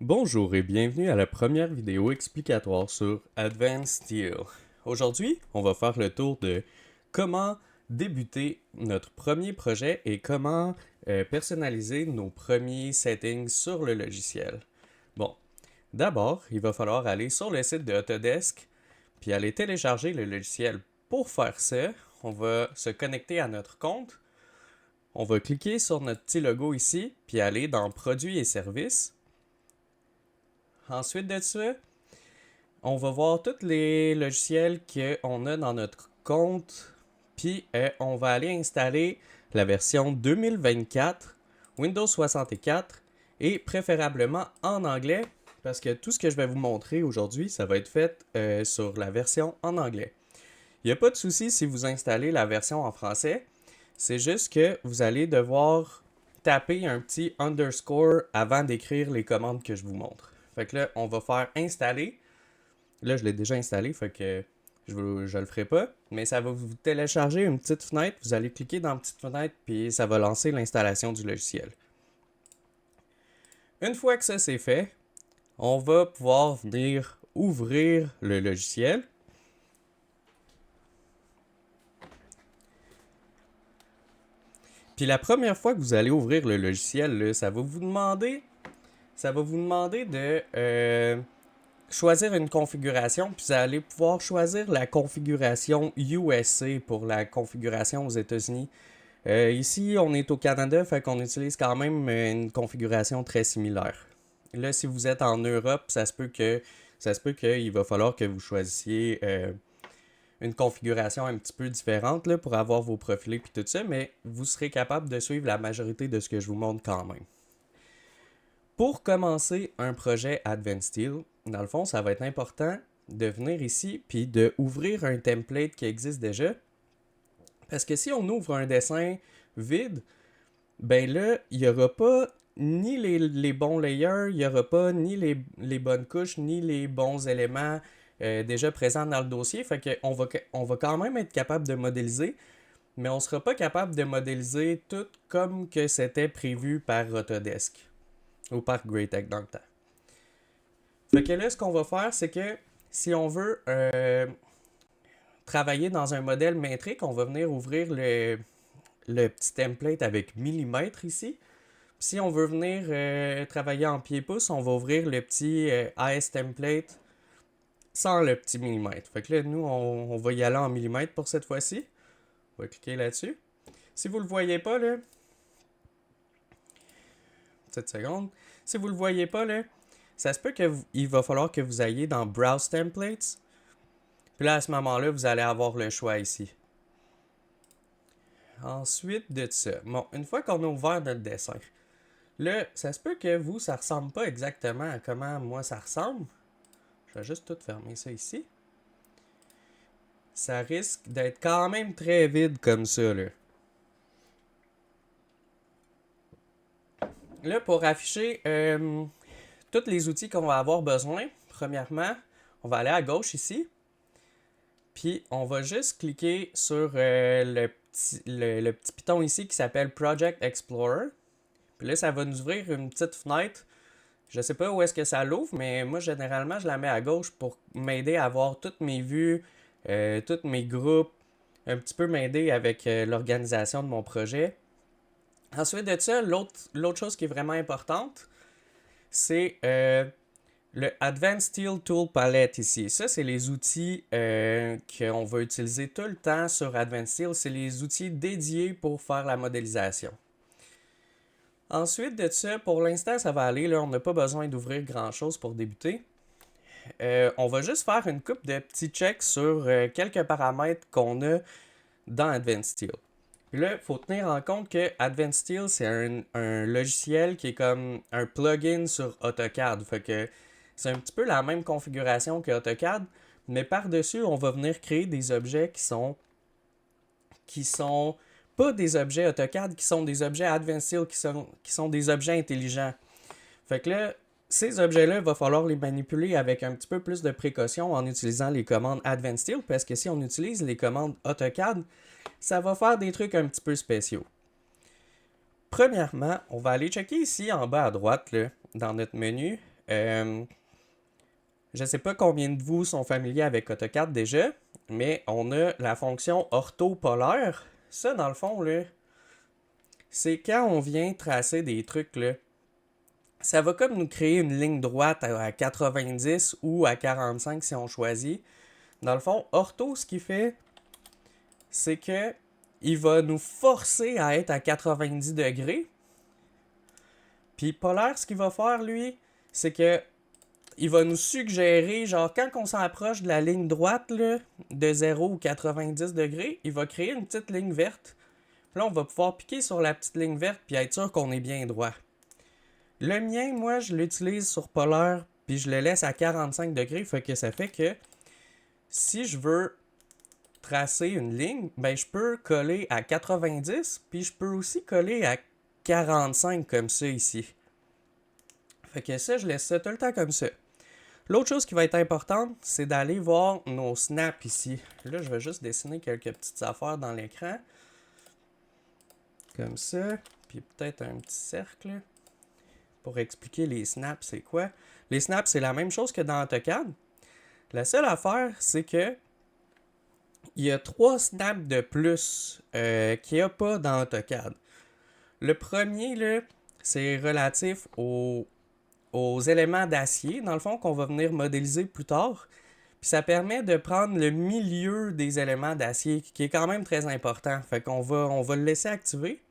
Bonjour et bienvenue à la première vidéo explicatoire sur Advanced Steel. Aujourd'hui, on va faire le tour de comment débuter notre premier projet et comment personnaliser nos premiers settings sur le logiciel. Bon, d'abord, il va falloir aller sur le site de Autodesk puis aller télécharger le logiciel. Pour faire ça, on va se connecter à notre compte. On va cliquer sur notre petit logo ici, puis aller dans Produits et services. Ensuite de ça, on va voir tous les logiciels qu'on a dans notre compte, puis on va aller installer la version 2024, Windows 64 et préférablement en anglais, parce que tout ce que je vais vous montrer aujourd'hui, ça va être fait sur la version en anglais. Il n'y a pas de souci si vous installez la version en français, c'est juste que vous allez devoir taper un petit underscore avant d'écrire les commandes que je vous montre. Fait que là, on va faire installer. Là, je l'ai déjà installé, fait que je le ferai pas. Mais ça va vous télécharger une petite fenêtre. Vous allez cliquer dans la petite fenêtre, puis ça va lancer l'installation du logiciel. Une fois que ça c'est fait, on va pouvoir venir ouvrir le logiciel. Puis la première fois que vous allez ouvrir le logiciel, là, ça va vous demander de choisir une configuration, puis vous allez pouvoir choisir la configuration USA pour la configuration aux États-Unis. Ici, on est au Canada, fait qu'on utilise quand même une configuration très similaire. Là, si vous êtes en Europe, ça se peut qu'il va falloir que vous choisissiez une configuration un petit peu différente là, pour avoir vos profilés et tout ça, mais vous serez capable de suivre la majorité de ce que je vous montre quand même. Pour commencer un projet Advanced Steel, dans le fond, ça va être important de venir ici puis de ouvrir un template qui existe déjà. Parce que si on ouvre un dessin vide, ben là, il n'y aura pas ni les bons layers, il n'y aura pas ni les bonnes couches, ni les bons éléments déjà présents dans le dossier. Fait qu'on va quand même être capable de modéliser, mais on ne sera pas capable de modéliser tout comme que c'était prévu par Autodesk ou par Greatech dans le temps. Fait que là, ce qu'on va faire, c'est que si on veut travailler dans un modèle métrique, on va venir ouvrir le petit template avec millimètres ici. Si on veut venir travailler en pied-pouce, on va ouvrir le petit AS template sans le petit millimètre. Fait que là, nous, on va y aller en millimètres pour cette fois-ci. On va cliquer là-dessus. Si vous ne le voyez pas, là, petite seconde. Si vous ne le voyez pas, là, ça se peut qu'il va falloir que vous ayez dans Browse Templates. Puis là, à ce moment-là, vous allez avoir le choix ici. Ensuite de ça, bon, une fois qu'on a ouvert notre dessin, là, ça se peut que vous, ça ressemble pas exactement à comment moi ça ressemble. Je vais juste tout fermer ça ici. Ça risque d'être quand même très vide comme ça, là. Là, pour afficher tous les outils qu'on va avoir besoin, premièrement, on va aller à gauche ici. Puis, on va juste cliquer sur le petit piton ici qui s'appelle Project Explorer. Puis là, ça va nous ouvrir une petite fenêtre. Je sais pas où est-ce que ça l'ouvre, mais moi, généralement, je la mets à gauche pour m'aider à voir toutes mes vues, tous mes groupes, un petit peu m'aider avec l'organisation de mon projet. Ensuite de ça, l'autre chose qui est vraiment importante, c'est le Advanced Steel Tool Palette ici. Ça, c'est les outils qu'on va utiliser tout le temps sur Advanced Steel. C'est les outils dédiés pour faire la modélisation. Ensuite de ça, pour l'instant, ça va aller. Là, on n'a pas besoin d'ouvrir grand-chose pour débuter. On va juste faire une coupe de petits checks sur quelques paramètres qu'on a dans Advanced Steel. Puis là, il faut tenir en compte que Advanced Steel, c'est un logiciel qui est comme un plugin sur AutoCAD. Fait que c'est un petit peu la même configuration que AutoCAD, mais par-dessus, on va venir créer des objets qui sont pas des objets AutoCAD, qui sont des objets Advanced Steel, qui sont des objets intelligents. Fait que là, ces objets-là, il va falloir les manipuler avec un petit peu plus de précaution en utilisant les commandes Advanced Steel, parce que si on utilise les commandes AutoCAD, ça va faire des trucs un petit peu spéciaux. Premièrement, on va aller checker ici en bas à droite, là, dans notre menu, Je sais pas combien de vous sont familiers avec AutoCAD déjà, mais on a la fonction orthopolaire. Ça, dans le fond, là, c'est quand on vient tracer des trucs, là, ça va comme nous créer une ligne droite à 90 ou à 45 si on choisit. Dans le fond, ortho, ce qu'il fait, c'est que il va nous forcer à être à 90 degrés. Puis polaire, ce qu'il va faire, lui, c'est que il va nous suggérer, genre, quand on s'approche de la ligne droite, là, de 0 ou 90 degrés, il va créer une petite ligne verte. Puis là, on va pouvoir piquer sur la petite ligne verte puis être sûr qu'on est bien droit. Le mien, moi, je l'utilise sur polaire puis je le laisse à 45 degrés. Fait que ça fait que si je veux tracer une ligne, ben je peux coller à 90 puis je peux aussi coller à 45 comme ça ici. Fait que ça, je laisse ça tout le temps comme ça. L'autre chose qui va être importante, c'est d'aller voir nos snaps ici. Là, je vais juste dessiner quelques petites affaires dans l'écran. Comme ça. Puis peut-être un petit cercle. Pour expliquer les snaps, c'est quoi. Les snaps, c'est la même chose que dans AutoCAD. La seule affaire, c'est que il y a 3 snaps de plus qu'il n'y a pas dans AutoCAD. Le premier, là, c'est relatif aux éléments d'acier, dans le fond, qu'on va venir modéliser plus tard. Puis ça permet de prendre le milieu des éléments d'acier, qui est quand même très important. Fait qu'on on va le laisser activer.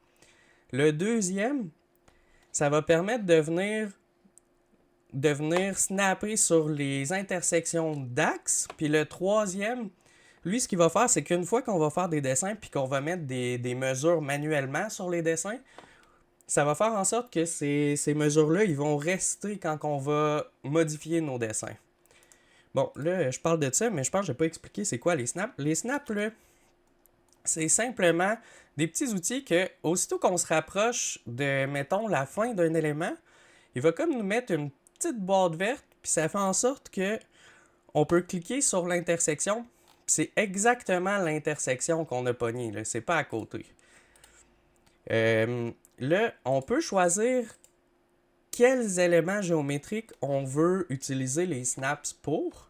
Le deuxième, ça va permettre de venir snapper sur les intersections d'axes. Puis le troisième, lui, ce qu'il va faire, c'est qu'une fois qu'on va faire des dessins puis qu'on va mettre des mesures manuellement sur les dessins, ça va faire en sorte que ces mesures-là, ils vont rester quand on va modifier nos dessins. Bon, là, je parle de ça, mais je pense que je n'ai pas expliqué c'est quoi les snaps. Les snaps, là, c'est simplement des petits outils que, aussitôt qu'on se rapproche de, mettons, la fin d'un élément, il va comme nous mettre une petite boîte verte, puis ça fait en sorte que on peut cliquer sur l'intersection, puis c'est exactement l'intersection qu'on a pognée, là, c'est pas à côté. Là, on peut choisir quels éléments géométriques on veut utiliser les snaps pour.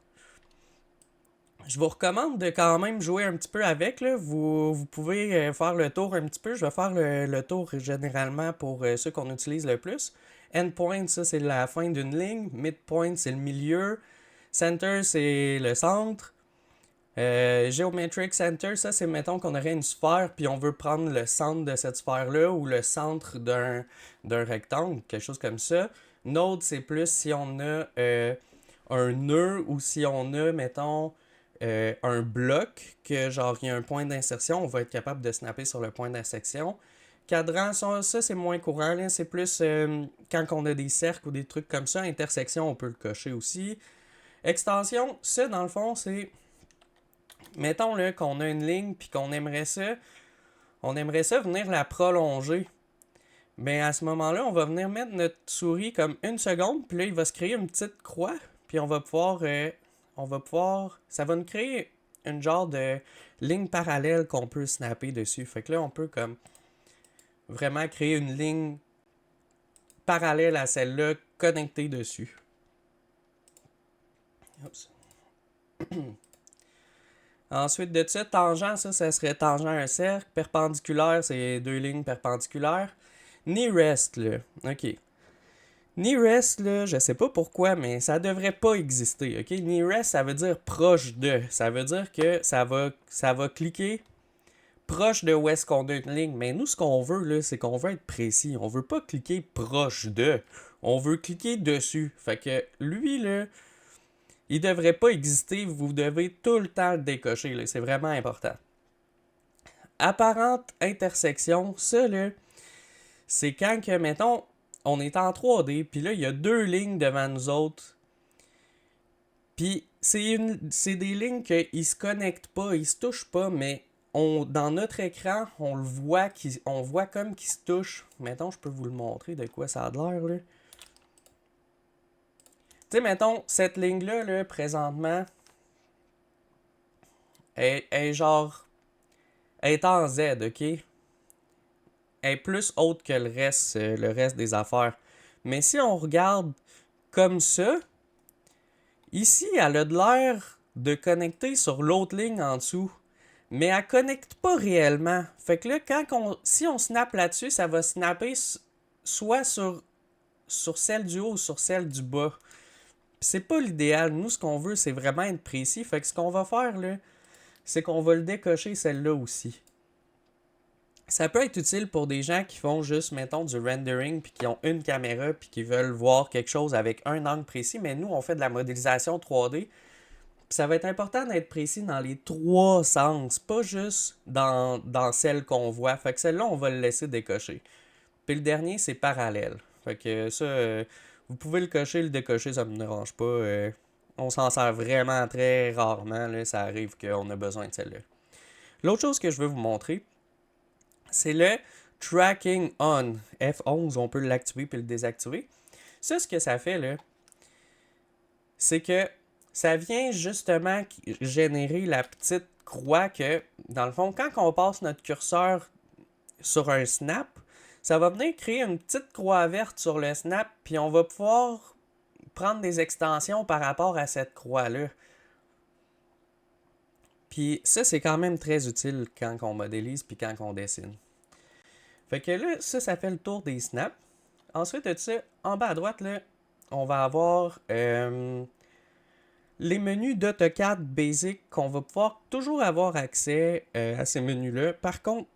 Je vous recommande de quand même jouer un petit peu avec. Là. Vous pouvez faire le tour un petit peu. Je vais faire le tour généralement pour ceux qu'on utilise le plus. Endpoint, ça c'est la fin d'une ligne. Midpoint, c'est le milieu. Center, c'est le centre. Geometric Center, ça c'est mettons qu'on aurait une sphère puis on veut prendre le centre de cette sphère-là ou le centre d'un rectangle, quelque chose comme ça. Node, c'est plus si on a un nœud ou si on a, mettons, un bloc que genre il y a un point d'insertion, on va être capable de snapper sur le point d'insertion. Cadran, ça c'est moins courant, là. C'est plus quand on a des cercles ou des trucs comme ça. Intersection, on peut le cocher aussi. Extension, ça dans le fond, c'est mettons là, qu'on a une ligne puis qu'on aimerait ça, on aimerait ça venir la prolonger. Mais à ce moment-là, on va venir mettre notre souris comme une seconde, puis là, il va se créer une petite croix, puis on va pouvoir, ça va nous créer une genre de ligne parallèle qu'on peut snapper dessus. Fait que là, on peut comme vraiment créer une ligne parallèle à celle-là connectée dessus. Oups. Ensuite de ça, tangent, ça serait tangent à un cercle. Perpendiculaire, c'est 2 lignes perpendiculaires. Nearest, là. OK. Nearest, là, je sais pas pourquoi, mais ça devrait pas exister, OK? Nearest, ça veut dire proche de. Ça veut dire que ça va cliquer proche de où est-ce qu'on a une ligne. Mais nous, ce qu'on veut, là, c'est qu'on veut être précis. On veut pas cliquer proche de. On veut cliquer dessus. Fait que lui, là, il devrait pas exister. Vous devez tout le temps le décocher, là. C'est vraiment important. Apparente intersection, ça, là, c'est quand que, mettons, on est en 3D, puis là, il y a 2 lignes devant nous autres. Puis c'est des lignes qui se connectent pas, ils se touchent pas, mais dans notre écran, on le voit, on voit comme qu'ils se touchent. Mettons, je peux vous le montrer de quoi ça a l'air, là. Tu sais, mettons, cette ligne-là, là, présentement, est genre, elle est en Z, ok? Elle est plus haute que le reste des affaires. Mais si on regarde comme ça. Ici, elle a de l'air de connecter sur l'autre ligne en dessous. Mais elle connecte pas réellement. Fait que là, si on snap là-dessus, ça va snapper soit sur celle du haut ou sur celle du bas. Puis c'est pas l'idéal. Nous, ce qu'on veut, c'est vraiment être précis. Fait que ce qu'on va faire, là, c'est qu'on va le décocher celle-là aussi. Ça peut être utile pour des gens qui font juste, mettons, du rendering, puis qui ont une caméra, puis qui veulent voir quelque chose avec un angle précis. Mais nous, on fait de la modélisation 3D. Puis ça va être important d'être précis dans les trois sens, pas juste dans celle qu'on voit. Fait que celle-là, on va le laisser décocher. Puis le dernier, c'est parallèle. Fait que ça, vous pouvez le cocher, le décocher, ça me dérange pas. On s'en sert vraiment très rarement. Là, ça arrive qu'on a besoin de celle-là. L'autre chose que je veux vous montrer, c'est le Tracking On. F11, on peut l'activer puis le désactiver. Ça, ce que ça fait, là, c'est que ça vient justement générer la petite croix que, dans le fond, quand on passe notre curseur sur un snap, ça va venir créer une petite croix verte sur le snap, puis on va pouvoir prendre des extensions par rapport à cette croix-là. Puis ça, c'est quand même très utile quand on modélise puis quand on dessine. Fait que là, ça fait le tour des snaps. Ensuite de ça, en bas à droite, là, on va avoir les menus d'AutoCAD Basic qu'on va pouvoir toujours avoir accès à ces menus-là. Par contre,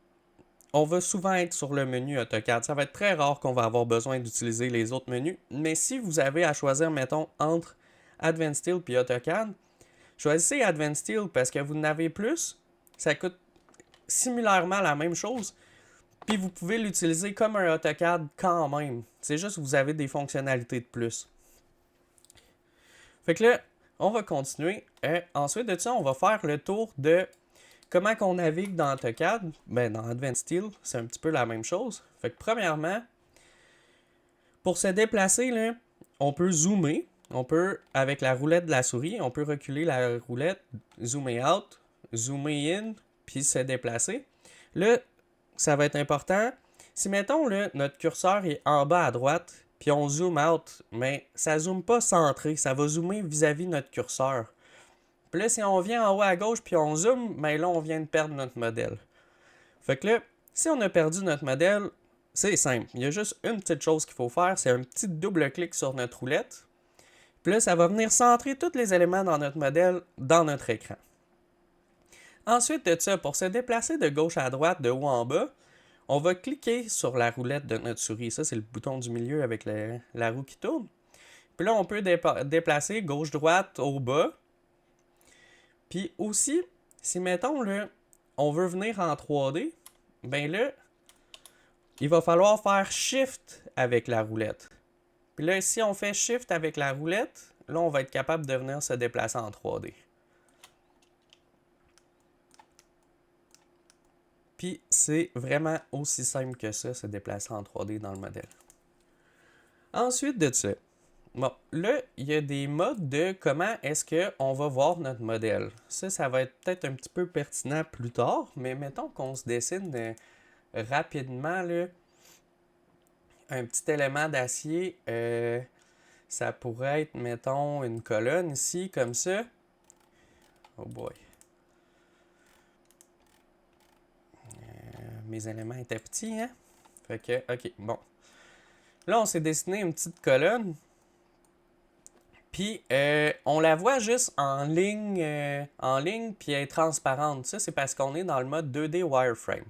on va souvent être sur le menu AutoCAD. Ça va être très rare qu'on va avoir besoin d'utiliser les autres menus. Mais si vous avez à choisir, mettons, entre Advanced Steel et AutoCAD, choisissez Advanced Steel parce que vous en avez plus. Ça coûte similairement la même chose. Puis vous pouvez l'utiliser comme un AutoCAD quand même. C'est juste que vous avez des fonctionnalités de plus. Fait que là, on va continuer. Ensuite de ça, on va faire le tour de comment qu'on navigue dans AutoCAD. Ben, dans Advanced Steel, c'est un petit peu la même chose. Fait que premièrement, pour se déplacer, là, on peut zoomer. On peut, avec la roulette de la souris, on peut reculer la roulette, zoomer out, zoomer in, puis se déplacer. Là, ça va être important. Si, mettons, là, notre curseur est en bas à droite, puis on zoom out, mais ça zoome pas centré, ça va zoomer vis-à-vis notre curseur. Puis là, si on vient en haut à gauche, puis on zoome, mais là, on vient de perdre notre modèle. Fait que là, si on a perdu notre modèle, c'est simple. Il y a juste une petite chose qu'il faut faire, c'est un petit double-clic sur notre roulette. Puis là, ça va venir centrer tous les éléments dans notre modèle dans notre écran. Ensuite de ça, pour se déplacer de gauche à droite, de haut en bas, on va cliquer sur la roulette de notre souris. Ça, c'est le bouton du milieu avec la roue qui tourne. Puis là, on peut déplacer gauche-droite au bas. Puis aussi, si mettons, là, on veut venir en 3D, ben là, il va falloir faire Shift avec la roulette. Puis là, si on fait Shift avec la roulette, là, on va être capable de venir se déplacer en 3D. Puis c'est vraiment aussi simple que ça, se déplacer en 3D dans le modèle. Ensuite de ça, bon, là, il y a des modes de comment est-ce qu'on va voir notre modèle. Ça va être peut-être un petit peu pertinent plus tard, mais mettons qu'on se dessine rapidement là, un petit élément d'acier. Ça pourrait être, mettons, une colonne ici, comme ça. Oh boy. Mes éléments étaient petits, hein? Fait que, ok, bon. Là, on s'est dessiné une petite colonne. Puis, on la voit juste en ligne, puis elle est transparente. Ça, c'est parce qu'on est dans le mode 2D wireframe.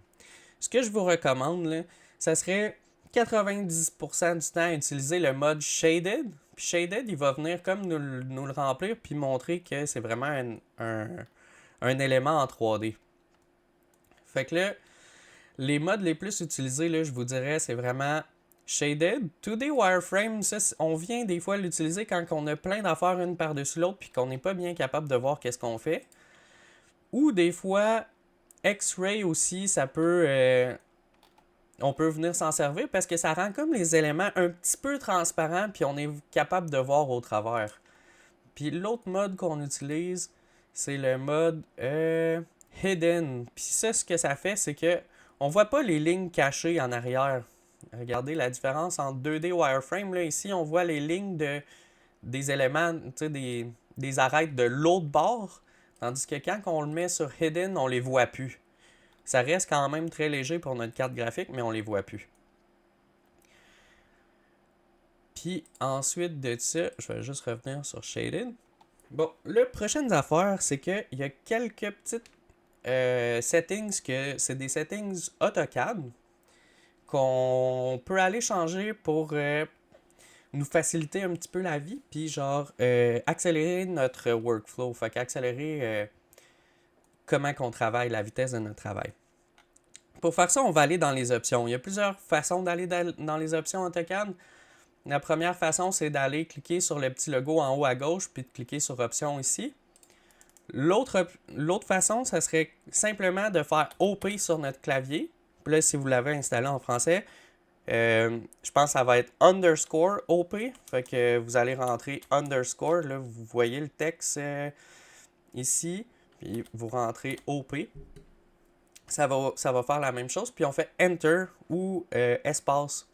Ce que je vous recommande, là, ça serait 90% du temps utiliser le mode Shaded. Puis Shaded, il va venir comme nous le remplir, puis montrer que c'est vraiment un élément en 3D. Fait que là, les modes les plus utilisés, là, je vous dirais, c'est vraiment Shaded. 2D Wireframe, ça, on vient des fois l'utiliser quand on a plein d'affaires une par-dessus l'autre puis qu'on n'est pas bien capable de voir qu'est-ce qu'on fait. Ou des fois, X-Ray aussi, ça peut... on peut venir s'en servir parce que ça rend comme les éléments un petit peu transparents puis on est capable de voir au travers. Puis l'autre mode qu'on utilise, c'est le mode Hidden. Puis ça, ce que ça fait, c'est que on voit pas les lignes cachées en arrière. Regardez la différence entre 2D wireframe. Là, ici, on voit les lignes des éléments, des arêtes de l'autre bord, tandis que quand on le met sur Hidden, on les voit plus. Ça reste quand même très léger pour notre carte graphique, mais on les voit plus. Puis ensuite de ça, je vais juste revenir sur Shaded. Bon, la prochaine affaire, c'est qu'il y a quelques petites settings que c'est des settings AutoCAD qu'on peut aller changer pour nous faciliter un petit peu la vie, puis genre accélérer notre workflow, fait qu'accélérer comment qu'on travaille, la vitesse de notre travail. Pour faire ça, on va aller dans les options. Il y a plusieurs façons d'aller dans les options AutoCAD. La première façon, c'est d'aller cliquer sur le petit logo en haut à gauche, puis de cliquer sur Options ici. L'autre façon, ça serait simplement de faire OP sur notre clavier. Puis là, si vous l'avez installé en français, je pense que ça va être underscore OP. Fait que vous allez rentrer underscore. Là, vous voyez le texte ici. Puis vous rentrez OP. Ça va faire la même chose. Puis on fait Enter ou espace.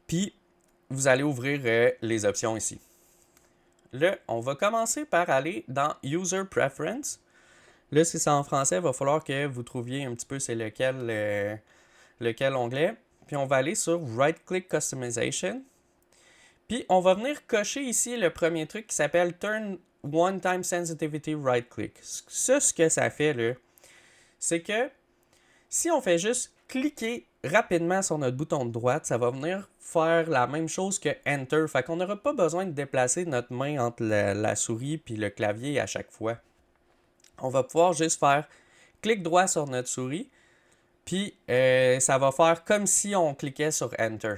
Puis vous allez ouvrir les options ici. Là, on va commencer par aller dans User Preference. Là, si c'est en français, il va falloir que vous trouviez un petit peu c'est lequel onglet. Puis on va aller sur Right Click Customization. Puis on va venir cocher ici le premier truc qui s'appelle Turn One Time Sensitivity Right Click. Ça, ce que ça fait là, c'est que si on fait juste cliquer rapidement sur notre bouton de droite, ça va venir faire la même chose que Enter. Fait qu'on n'aura pas besoin de déplacer notre main entre la souris et le clavier à chaque fois. On va pouvoir juste faire clic droit sur notre souris, puis ça va faire comme si on cliquait sur Enter.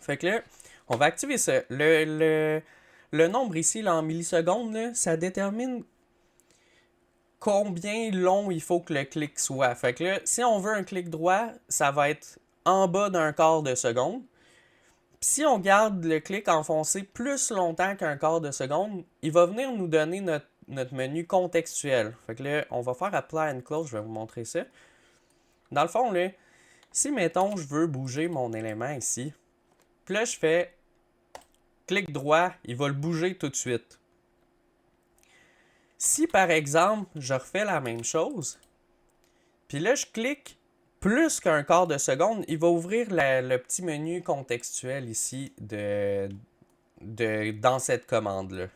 Fait que là, on va activer ça. Le nombre ici, là, en millisecondes, là, ça détermine combien long il faut que le clic soit. Fait que là, si on veut un clic droit, ça va être en bas d'un quart de seconde. Puis si on garde le clic enfoncé plus longtemps qu'un quart de seconde, il va venir nous donner notre menu contextuel. Fait que là, on va faire Apply and Close, je vais vous montrer ça. Dans le fond, là, si mettons je veux bouger mon élément ici, puis là je fais clic droit, il va le bouger tout de suite. Si par exemple, je refais la même chose, puis là je clique plus qu'un quart de seconde, il va ouvrir le petit menu contextuel ici dans cette commande-là.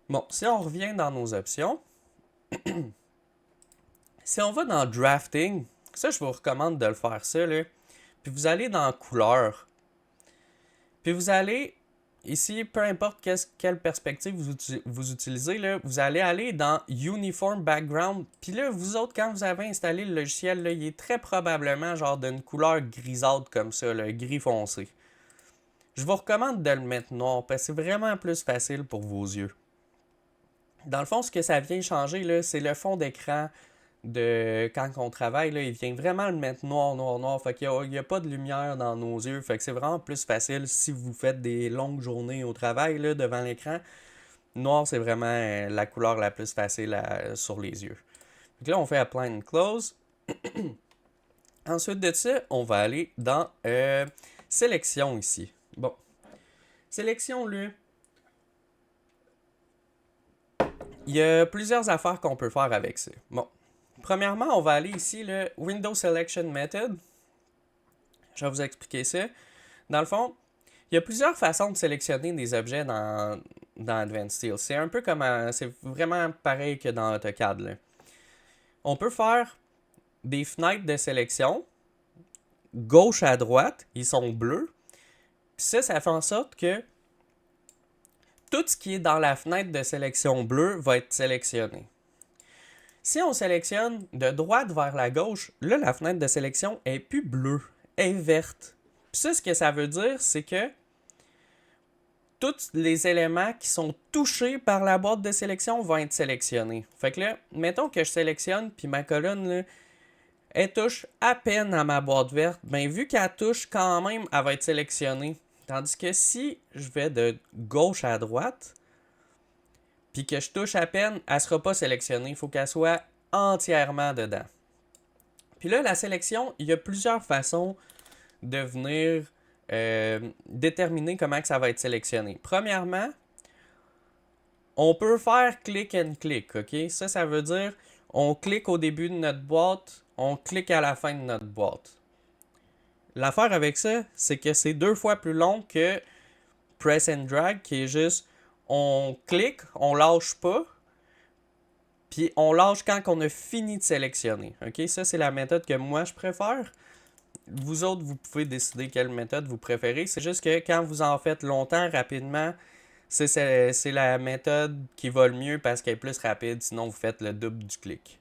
Bon, si on revient dans nos options, si on va dans Drafting, ça je vous recommande de le faire ça, là, puis vous allez dans Couleur, puis vous allez ici, peu importe quelle perspective vous utilisez, là, vous allez aller dans Uniform Background. Puis là, vous autres, quand vous avez installé le logiciel, là, il est très probablement genre d'une couleur grisâtre comme ça, là, gris foncé. Je vous recommande de le mettre noir parce que c'est vraiment plus facile pour vos yeux. Dans le fond, ce que ça vient changer, là, c'est le fond d'écran de quand on travaille, là, il vient vraiment le mettre noir. Fait qu'il n'y a pas de lumière dans nos yeux. Fait que c'est vraiment plus facile si vous faites des longues journées au travail là, devant l'écran. Noir, c'est vraiment la couleur la plus facile sur les yeux. Donc là, on fait Apply and Close. Ensuite de ça, on va aller dans Sélection ici. Bon. Sélection, là. Il y a plusieurs affaires qu'on peut faire avec ça. Bon. Premièrement, on va aller ici, le Window Selection Method. Je vais vous expliquer ça. Dans le fond, il y a plusieurs façons de sélectionner des objets dans Advanced Steel. C'est un peu comme c'est vraiment pareil que dans AutoCAD, là. On peut faire des fenêtres de sélection, gauche à droite, ils sont bleus. Puis ça fait en sorte que tout ce qui est dans la fenêtre de sélection bleue va être sélectionné. Si on sélectionne de droite vers la gauche, là, la fenêtre de sélection est plus bleue, elle est verte. Puis ça, ce que ça veut dire, c'est que tous les éléments qui sont touchés par la boîte de sélection vont être sélectionnés. Fait que là, mettons que je sélectionne, puis ma colonne, là, elle touche à peine à ma boîte verte. Bien, vu qu'elle touche quand même, elle va être sélectionnée. Tandis que si je vais de gauche à droite, puis que je touche à peine, elle ne sera pas sélectionnée. Il faut qu'elle soit entièrement dedans. Puis là, la sélection, il y a plusieurs façons de venir déterminer comment que ça va être sélectionné. Premièrement, on peut faire click and click, ok? Ça veut dire on clique au début de notre boîte, on clique à la fin de notre boîte. L'affaire avec ça, c'est que c'est 2 fois plus long que press and drag, qui est juste on clique, on lâche pas, puis on lâche quand on a fini de sélectionner. Ok? Ça, c'est la méthode que moi je préfère. Vous autres, vous pouvez décider quelle méthode vous préférez. C'est juste que quand vous en faites longtemps, rapidement, c'est la méthode qui va le mieux parce qu'elle est plus rapide. Sinon, vous faites le double du clic.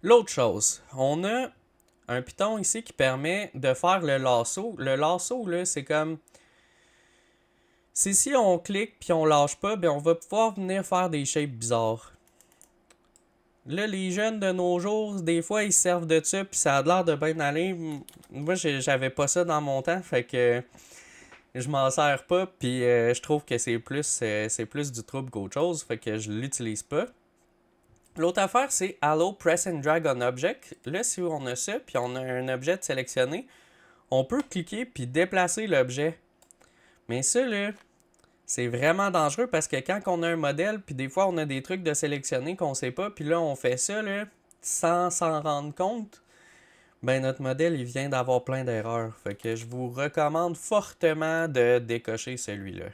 L'autre chose, on a un piton ici qui permet de faire le lasso. Le lasso, là, c'est comme... C'est si on clique puis on lâche pas, ben on va pouvoir venir faire des shapes bizarres. Là, les jeunes de nos jours, des fois, ils se servent de ça, puis ça a l'air de bien aller. Moi, j'avais pas ça dans mon temps, fait que je m'en sers pas, puis je trouve que c'est plus du trouble qu'autre chose, fait que je l'utilise pas. L'autre affaire, c'est Allow Press and Drag on Object. Là, si on a ça, puis on a un objet sélectionné, on peut cliquer puis déplacer l'objet. Mais ça, là, c'est vraiment dangereux parce que quand on a un modèle, puis des fois on a des trucs de sélectionner qu'on sait pas, puis là on fait ça là, sans s'en rendre compte, ben notre modèle il vient d'avoir plein d'erreurs. Fait que je vous recommande fortement de décocher celui-là.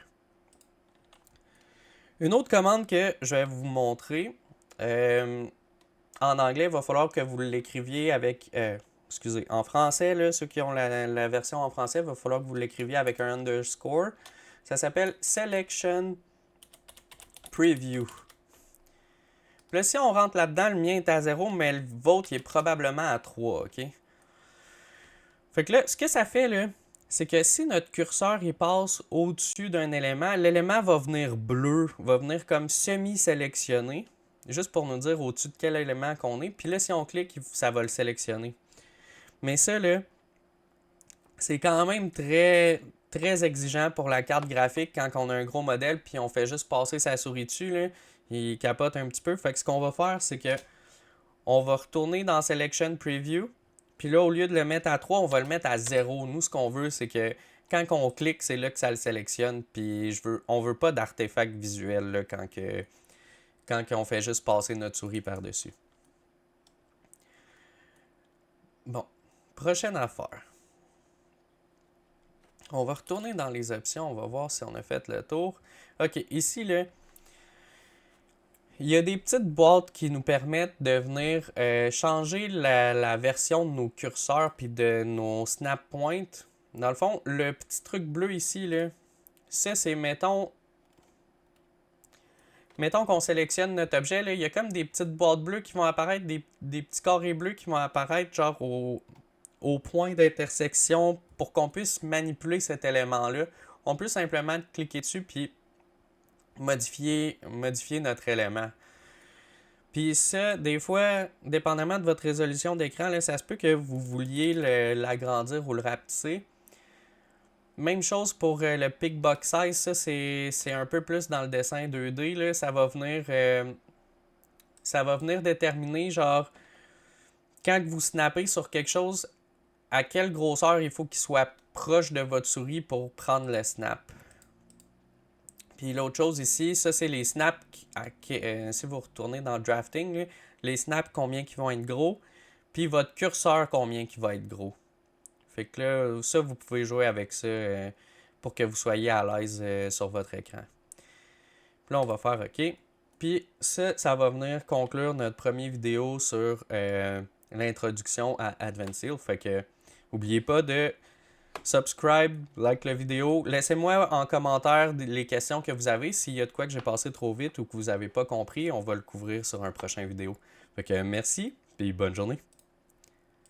Une autre commande que je vais vous montrer, en anglais, il va falloir que vous l'écriviez avec... excusez, en français, là, ceux qui ont la version en français, il va falloir que vous l'écriviez avec un underscore. Ça s'appelle Selection Preview. Puis là, si on rentre là-dedans, le mien est à 0, mais le vôtre il est probablement à 3, ok? Fait que là, ce que ça fait, là, c'est que si notre curseur il passe au-dessus d'un élément, l'élément va venir bleu, va venir comme semi-sélectionné, juste pour nous dire au-dessus de quel élément qu'on est. Puis là, si on clique, ça va le sélectionner. Mais ça, là, c'est quand même très exigeant pour la carte graphique quand on a un gros modèle puis on fait juste passer sa souris dessus, là, il capote un petit peu. Fait que ce qu'on va faire, c'est que on va retourner dans Selection Preview. Puis là, au lieu de le mettre à 3, on va le mettre à 0. Nous, ce qu'on veut, c'est que quand on clique, c'est là que ça le sélectionne. Puis on veut pas d'artefact visuel là, quand on fait juste passer notre souris par-dessus. Bon, prochaine affaire. On va retourner dans les options, on va voir si on a fait le tour. Ok, ici, là, il y a des petites boîtes qui nous permettent de venir changer la version de nos curseurs puis de nos snap points. Dans le fond, le petit truc bleu ici, là, ça, c'est, mettons qu'on sélectionne notre objet, là, il y a comme des petites boîtes bleues qui vont apparaître, des petits carrés bleus qui vont apparaître, genre au point d'intersection pour qu'on puisse manipuler cet élément-là. On peut simplement cliquer dessus puis modifier notre élément. Puis ça, des fois, dépendamment de votre résolution d'écran, là, ça se peut que vous vouliez l'agrandir ou le rapetisser. Même chose pour le pick box size, ça c'est un peu plus dans le dessin 2D, là, ça va venir déterminer genre quand vous snappez sur quelque chose, à quelle grosseur il faut qu'il soit proche de votre souris pour prendre le snap. Puis l'autre chose ici, ça c'est les snaps, si vous retournez dans drafting, là, les snaps combien qui vont être gros, puis votre curseur combien qui va être gros. Fait que là, ça vous pouvez jouer avec ça pour que vous soyez à l'aise sur votre écran. Puis là on va faire OK. Puis ça va venir conclure notre première vidéo sur l'introduction à Advanced. Fait que n'oubliez pas de subscribe, like la vidéo. Laissez-moi en commentaire les questions que vous avez. S'il y a de quoi que j'ai passé trop vite ou que vous n'avez pas compris, on va le couvrir sur un prochain vidéo. Fait que merci et bonne journée.